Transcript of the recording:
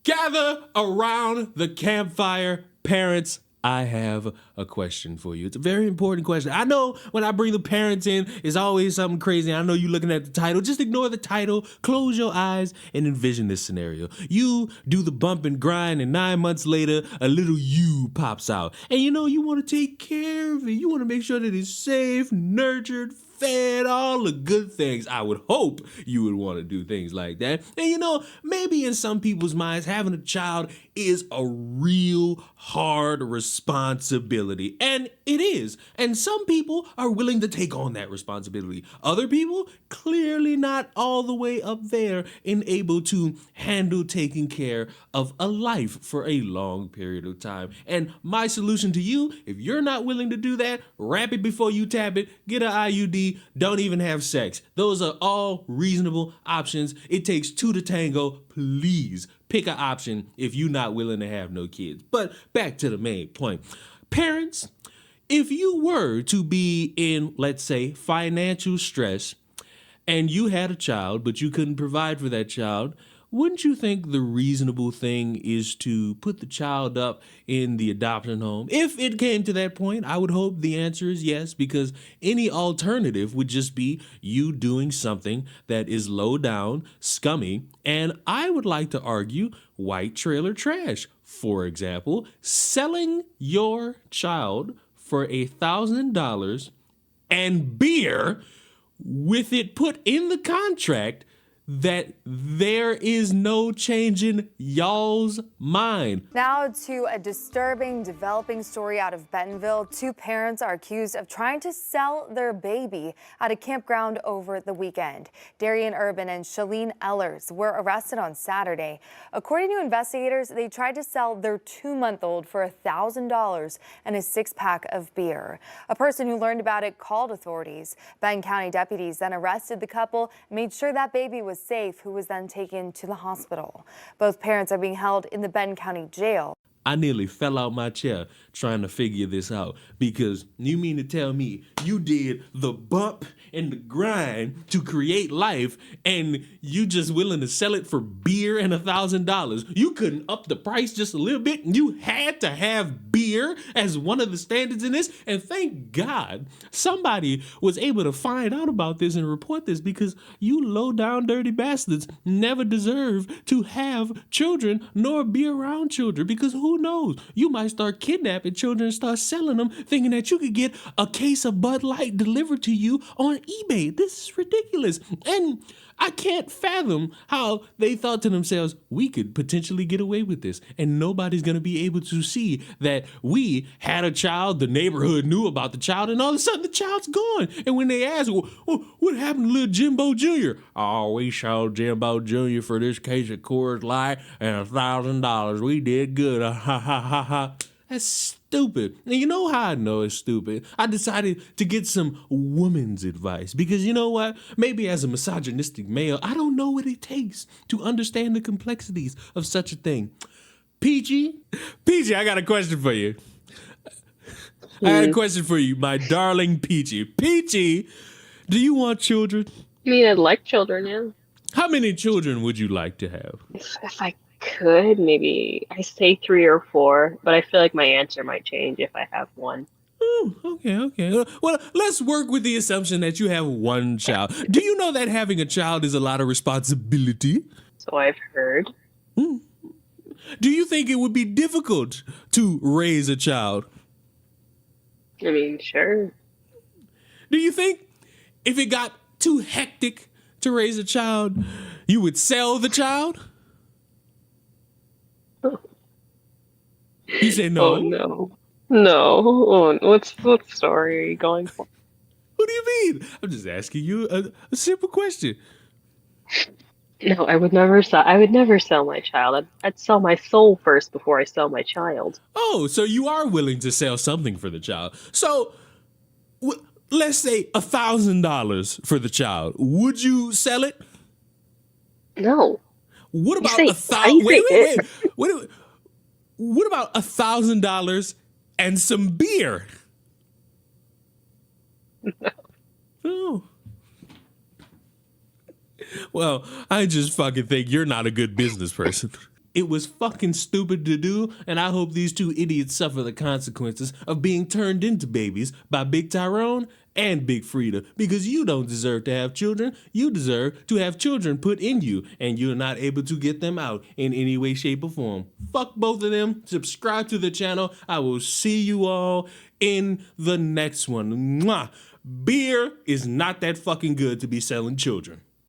Gather around the campfire, parents. I have a question for you. It's a very important question. I know when I bring the parents in, it's always something crazy. I know you're looking at the title. Just ignore the title, close your eyes, and envision this scenario. You do the bump and grind, and 9 months later, a little you pops out. And you know, you want to take care of it. You want to make sure that it's safe, nurtured, fed, all the good things. I would hope you would want to do things like that. And you know, maybe in some people's minds, having a child is a real hard responsibility. And it is. And some people are willing to take on that responsibility. Other people, clearly not all the way up there and able to handle taking care of a life for a long period of time. And my solution to you, if you're not willing to do that, wrap it before you tap it, get an IUD, don't even have sex. Those are all reasonable options. It takes two to tango. Please pick an option if you're not willing to have no kids. But back to the main point. Parents, if you were to be in, let's say, financial stress and you had a child, but you couldn't provide for that child, wouldn't you think the reasonable thing is to put the child up in the adoption home? If it came to that point, I would hope the answer is yes, because any alternative would just be you doing something that is low down, scummy, and I would like to argue white trailer trash. For example, selling your child for $1,000 and beer with it put in the contract that there is no change in y'all's mind. Now to a disturbing developing story out of Bentonville. Two parents are accused of trying to sell their baby at a campground over the weekend. Darian Urban and Shalene Ellers were arrested on Saturday. According to investigators, they tried to sell their 2-month-old for $1,000 and a 6-pack of beer. A person who learned about it called authorities. Benton County deputies then arrested the couple and made sure that baby was safe, who was then taken to the hospital. Both parents are being held in the Benton County jail. I nearly fell out my chair trying to figure this out, because you mean to tell me you did the bump and the grind to create life and you just willing to sell it for beer and $1,000? You couldn't up the price just a little bit and you had to have beer as one of the standards in this? And thank God somebody was able to find out about this and report this, because you low down dirty bastards never deserve to have children nor be around children, because who knows? You might start kidnapping children and start selling them, thinking that you could get a case of Bud Light delivered to you on eBay. This is ridiculous. And I can't fathom how they thought to themselves, we could potentially get away with this and nobody's going to be able to see that we had a child, the neighborhood knew about the child, and all of a sudden the child's gone. And when they ask, well, what happened to little Jimbo Jr.? Oh, we sold Jimbo Jr. for this case of Coors Light and $1,000. We did good. Ha ha ha ha. That's stupid. And you know how I know it's stupid? I decided to get some woman's advice, because you know what? Maybe as a misogynistic male, I don't know what it takes to understand the complexities of such a thing. Peachy, I got a question for you. I got a question for you, my darling Peachy. Peachy, do you want children? I mean, I'd like children, yeah. How many children would you like to have? If I could, maybe I say 3 or 4, but I feel like my answer might change if I have one. Okay. Well, let's work with the assumption that you have one child. Do you know that having a child is a lot of responsibility? So I've heard. Do you think it would be difficult to raise a child? I mean, sure. Do you think if it got too hectic to raise a child, you would sell the child? You say no. Oh, no. No. Oh, what story are you going for? What do you mean? I'm just asking you a simple question. No, I would never sell my child. I'd sell my soul first before I sell my child. Oh, so you are willing to sell something for the child. So let's say $1,000 for the child. Would you sell it? No. What about $1,000? Wait. What about $1,000 and some beer? No. Well, I just fucking think you're not a good business person. It was fucking stupid to do, and I hope these two idiots suffer the consequences of being turned into babies by Big Tyrone and Big Frida, because you don't deserve to have children. You deserve to have children put in you, and you're not able to get them out in any way, shape, or form. Fuck both of them. Subscribe to the channel. I will see you all in the next one. Mwah. Beer is not that fucking good to be selling children.